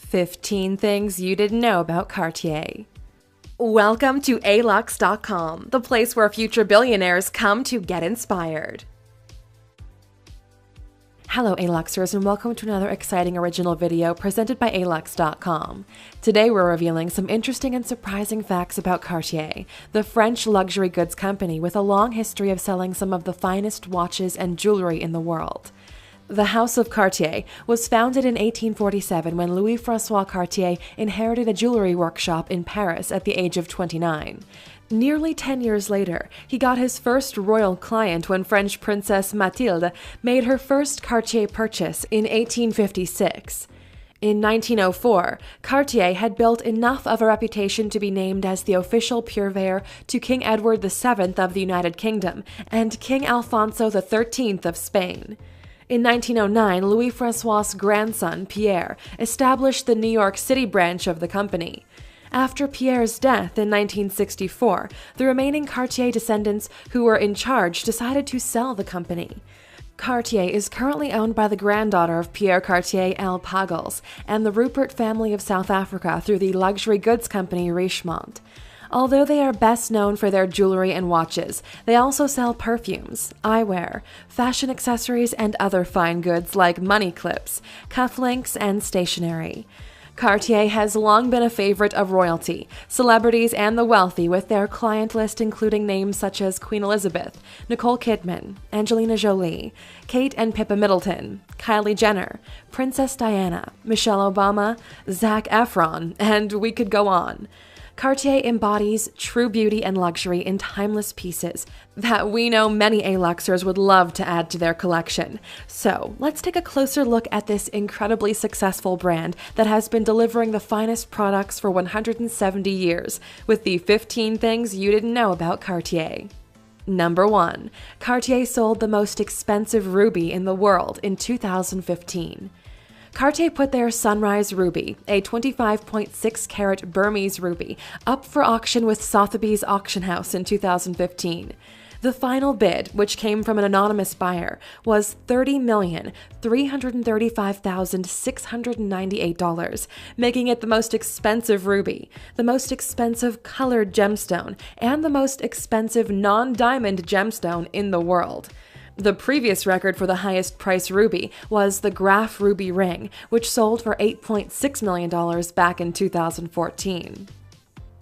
15 Things You Didn't Know About Cartier. Welcome to alux.com, the place where future billionaires come to get inspired. Hello Aluxers, and welcome to another exciting original video presented by alux.com. Today we're revealing some interesting and surprising facts about Cartier, the French luxury goods company with a long history of selling some of the finest watches and jewelry in the world. The House of Cartier was founded in 1847 when Louis-François Cartier inherited a jewelry workshop in Paris at the age of 29. Nearly 10 years later, he got his first royal client when French Princess Mathilde made her first Cartier purchase in 1856. In 1904, Cartier had built enough of a reputation to be named as the official purveyor to King Edward VII of the United Kingdom and King Alfonso XIII of Spain. In 1909, Louis-François' grandson, Pierre, established the New York City branch of the company. After Pierre's death in 1964, the remaining Cartier descendants who were in charge decided to sell the company. Cartier is currently owned by the granddaughter of Pierre Cartier L. Pagels and the Rupert family of South Africa through the luxury goods company Richemont. Although they are best known for their jewelry and watches, they also sell perfumes, eyewear, fashion accessories, and other fine goods like money clips, cufflinks, and stationery. Cartier has long been a favorite of royalty, celebrities, and the wealthy, with their client list including names such as Queen Elizabeth, Nicole Kidman, Angelina Jolie, Kate and Pippa Middleton, Kylie Jenner, Princess Diana, Michelle Obama, Zac Efron, and we could go on. Cartier embodies true beauty and luxury in timeless pieces that we know many Aluxers would love to add to their collection. So, let's take a closer look at this incredibly successful brand that has been delivering the finest products for 170 years with the 15 things you didn't know about Cartier. Number 1. Cartier sold the most expensive ruby in the world in 2015. Cartier put their Sunrise Ruby, a 25.6 carat Burmese ruby, up for auction with Sotheby's Auction House in 2015. The final bid, which came from an anonymous buyer, was $30,335,698, making it the most expensive ruby, the most expensive colored gemstone, and the most expensive non-diamond gemstone in the world. The previous record for the highest price ruby was the Graf Ruby Ring, which sold for $8.6 million back in 2014.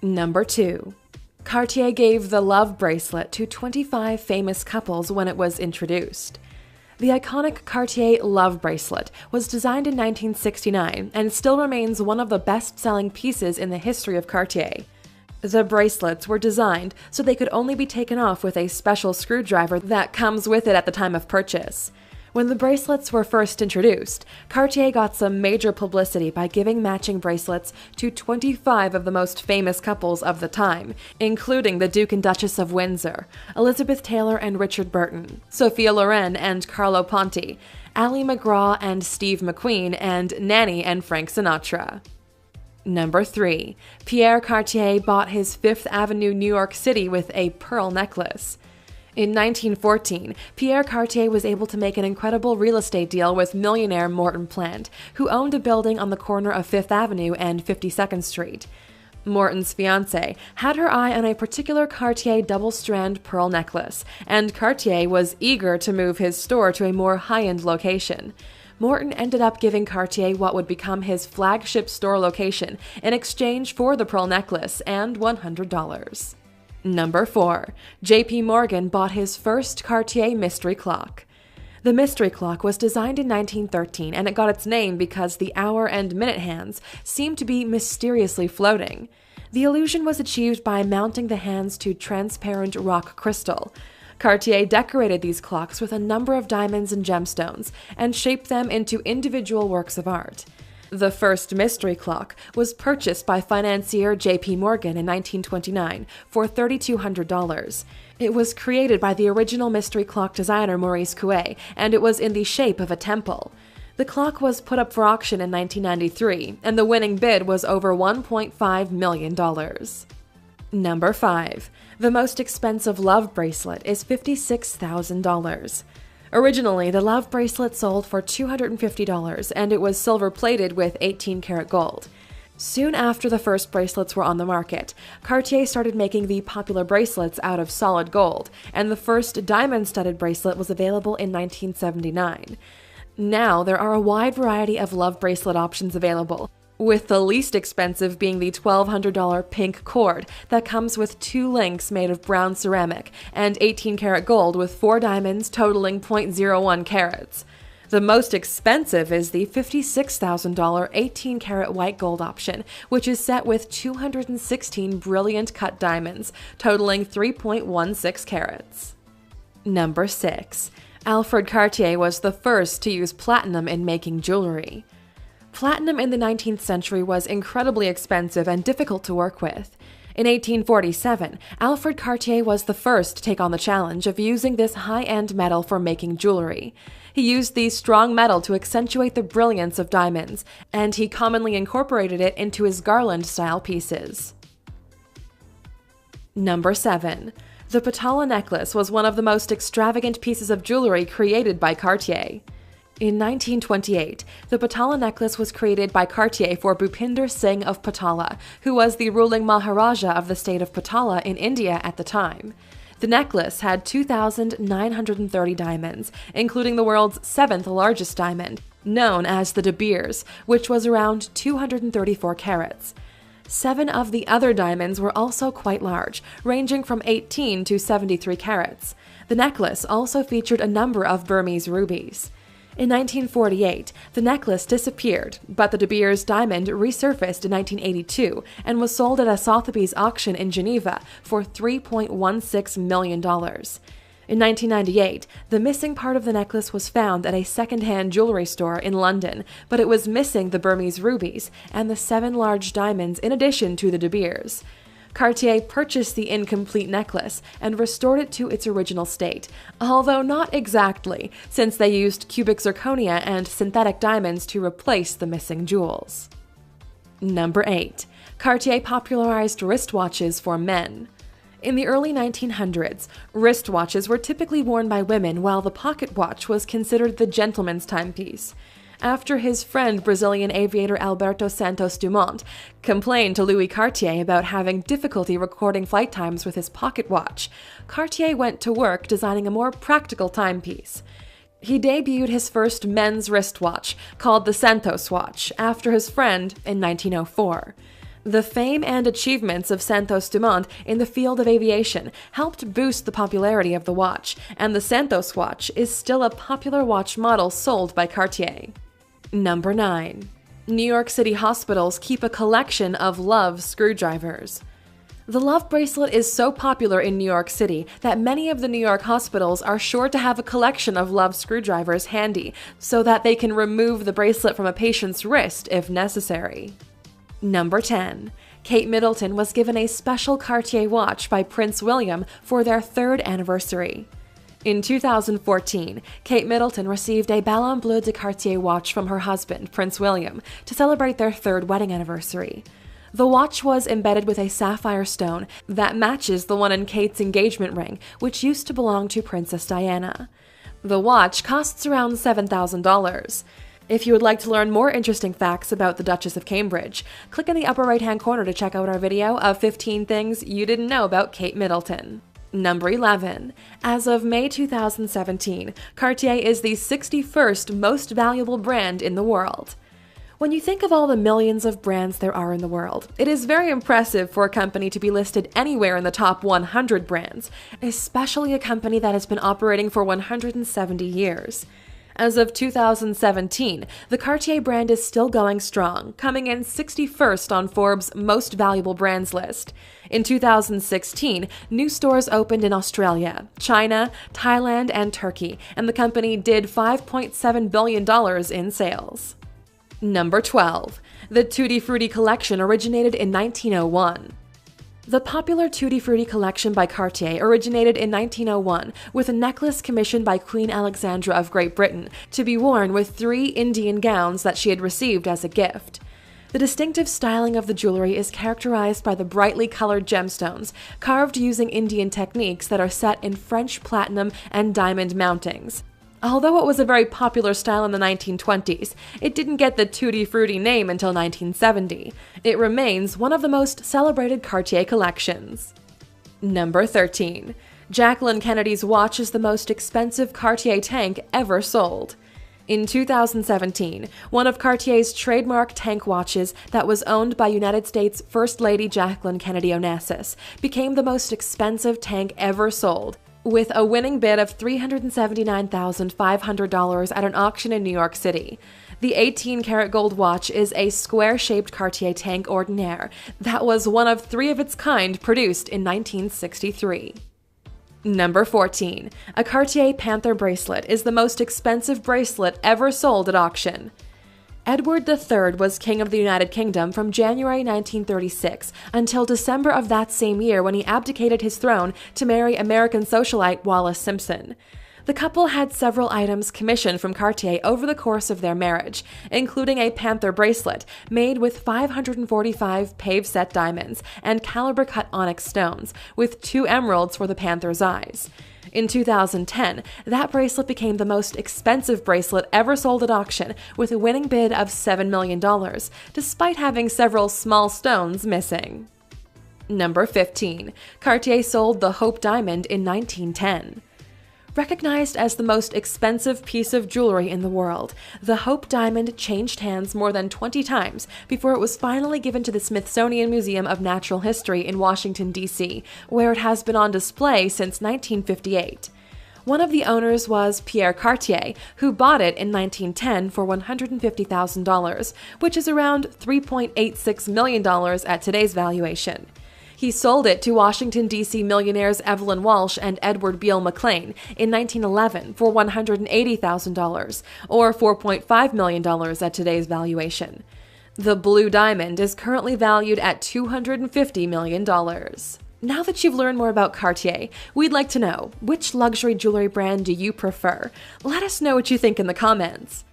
Number 2. Cartier gave the Love Bracelet to 25 famous couples when it was introduced. The iconic Cartier Love Bracelet was designed in 1969 and still remains one of the best-selling pieces in the history of Cartier. The bracelets were designed so they could only be taken off with a special screwdriver that comes with it at the time of purchase. When the bracelets were first introduced, Cartier got some major publicity by giving matching bracelets to 25 of the most famous couples of the time, including the Duke and Duchess of Windsor, Elizabeth Taylor and Richard Burton, Sophia Loren and Carlo Ponti, Ali MacGraw and Steve McQueen, and Nanny and Frank Sinatra. Number 3. Pierre Cartier bought his Fifth Avenue, New York City with a pearl necklace. In 1914, Pierre Cartier was able to make an incredible real estate deal with millionaire Morton Plant, who owned a building on the corner of Fifth Avenue and 52nd Street. Morton's fiancée had her eye on a particular Cartier double-strand pearl necklace, and Cartier was eager to move his store to a more high-end location. Morton ended up giving Cartier what would become his flagship store location in exchange for the pearl necklace and $100. Number 4. JP Morgan bought his first Cartier mystery clock. The mystery clock was designed in 1913, and it got its name because the hour and minute hands seemed to be mysteriously floating. The illusion was achieved by mounting the hands to transparent rock crystal. Cartier decorated these clocks with a number of diamonds and gemstones and shaped them into individual works of art. The first mystery clock was purchased by financier J.P. Morgan in 1929 for $3,200. It was created by the original mystery clock designer Maurice Couet, and it was in the shape of a temple. The clock was put up for auction in 1993, and the winning bid was over $1.5 million. Number 5. The most expensive love bracelet is $56,000. Originally, the love bracelet sold for $250 and it was silver-plated with 18-karat gold. Soon after the first bracelets were on the market, Cartier started making the popular bracelets out of solid gold, and the first diamond-studded bracelet was available in 1979. Now, there are a wide variety of love bracelet options available, with the least expensive being the $1,200 pink cord that comes with 2 links made of brown ceramic and 18-karat gold with 4 diamonds totaling 0.01 carats. The most expensive is the $56,000 18-karat white gold option, which is set with 216 brilliant cut diamonds, totaling 3.16 carats. Number 6. Alfred Cartier was the first to use platinum in making jewelry. Platinum in the 19th century was incredibly expensive and difficult to work with. In 1847, Alfred Cartier was the first to take on the challenge of using this high-end metal for making jewelry. He used the strong metal to accentuate the brilliance of diamonds, and he commonly incorporated it into his garland-style pieces. Number 7. The Patala necklace was one of the most extravagant pieces of jewelry created by Cartier. In 1928, the Patala necklace was created by Cartier for Bhupinder Singh of Patala, who was the ruling Maharaja of the state of Patala in India at the time. The necklace had 2,930 diamonds, including the world's 7th largest diamond, known as the De Beers, which was around 234 carats. 7 of the other diamonds were also quite large, ranging from 18 to 73 carats. The necklace also featured a number of Burmese rubies. In 1948, the necklace disappeared, but the De Beers diamond resurfaced in 1982 and was sold at a Sotheby's auction in Geneva for $3.16 million. In 1998, the missing part of the necklace was found at a second-hand jewelry store in London, but it was missing the Burmese rubies and the 7 large diamonds in addition to the De Beers. Cartier purchased the incomplete necklace and restored it to its original state, although not exactly, since they used cubic zirconia and synthetic diamonds to replace the missing jewels. Number 8. Cartier popularized wristwatches for men. In the early 1900s, wristwatches were typically worn by women, while the pocket watch was considered the gentleman's timepiece. After his friend Brazilian aviator Alberto Santos Dumont complained to Louis Cartier about having difficulty recording flight times with his pocket watch, Cartier went to work designing a more practical timepiece. He debuted his first men's wristwatch, called the Santos watch, after his friend in 1904. The fame and achievements of Santos Dumont in the field of aviation helped boost the popularity of the watch, and the Santos watch is still a popular watch model sold by Cartier. Number 9. New York City hospitals keep a collection of love screwdrivers. The love bracelet is so popular in New York City that many of the New York hospitals are sure to have a collection of love screwdrivers handy so that they can remove the bracelet from a patient's wrist if necessary. Number 10. Kate Middleton was given a special Cartier watch by Prince William for their 3rd anniversary. In 2014, Kate Middleton received a Ballon Bleu de Cartier watch from her husband, Prince William, to celebrate their 3rd wedding anniversary. The watch was embedded with a sapphire stone that matches the one in Kate's engagement ring, which used to belong to Princess Diana. The watch costs around $7,000. If you would like to learn more interesting facts about the Duchess of Cambridge, click in the upper right-hand corner to check out our video of 15 things you didn't know about Kate Middleton. Number 11. As of May 2017, Cartier is the 61st most valuable brand in the world. When you think of all the millions of brands there are in the world, it is very impressive for a company to be listed anywhere in the top 100 brands, especially a company that has been operating for 170 years. As of 2017, the Cartier brand is still going strong, coming in 61st on Forbes' Most Valuable Brands list. In 2016, new stores opened in Australia, China, Thailand, and Turkey, and the company did $5.7 billion in sales. Number 12. The Tutti Frutti collection originated in 1901. The popular Tutti Frutti collection by Cartier originated in 1901 with a necklace commissioned by Queen Alexandra of Great Britain to be worn with 3 Indian gowns that she had received as a gift. The distinctive styling of the jewelry is characterized by the brightly colored gemstones, carved using Indian techniques that are set in French platinum and diamond mountings. Although it was a very popular style in the 1920s, it didn't get the tutti frutti name until 1970. It remains one of the most celebrated Cartier collections. Number 13. Jacqueline Kennedy's watch is the most expensive Cartier tank ever sold. In 2017, one of Cartier's trademark tank watches that was owned by United States First Lady Jacqueline Kennedy Onassis became the most expensive tank ever sold, with a winning bid of $379,500 at an auction in New York City. The 18-karat gold watch is a square-shaped Cartier tank ordinaire that was one of 3 of its kind produced in 1963. Number 14. A Cartier Panther bracelet is the most expensive bracelet ever sold at auction. Edward III was King of the United Kingdom from January 1936 until December of that same year when he abdicated his throne to marry American socialite Wallis Simpson. The couple had several items commissioned from Cartier over the course of their marriage, including a Panther bracelet made with 545 pave-set diamonds and caliber-cut onyx stones, with 2 emeralds for the Panther's eyes. In 2010, that bracelet became the most expensive bracelet ever sold at auction, with a winning bid of $7 million, despite having several small stones missing. Number 15. Cartier sold the Hope Diamond in 1910. Recognized as the most expensive piece of jewelry in the world, the Hope Diamond changed hands more than 20 times before it was finally given to the Smithsonian Museum of Natural History in Washington, D.C., where it has been on display since 1958. One of the owners was Pierre Cartier, who bought it in 1910 for $150,000, which is around $3.86 million at today's valuation. He sold it to Washington, D.C. millionaires Evelyn Walsh and Edward Beale McLean in 1911 for $180,000, or $4.5 million at today's valuation. The blue diamond is currently valued at $250 million. Now that you've learned more about Cartier, we'd like to know, which luxury jewelry brand do you prefer? Let us know what you think in the comments.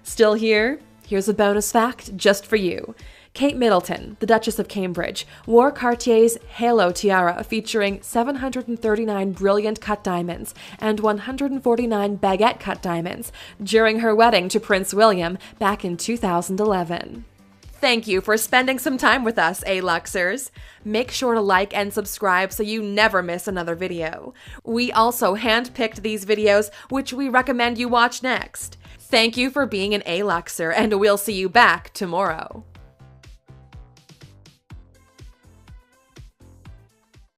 Still here? Here's a bonus fact just for you. Kate Middleton, the Duchess of Cambridge, wore Cartier's Halo tiara featuring 739 brilliant cut diamonds and 149 baguette cut diamonds during her wedding to Prince William back in 2011. Thank you for spending some time with us, A-Luxers. Make sure to like and subscribe so you never miss another video. We also handpicked these videos, which we recommend you watch next. Thank you for being an A-Luxer, and we'll see you back tomorrow.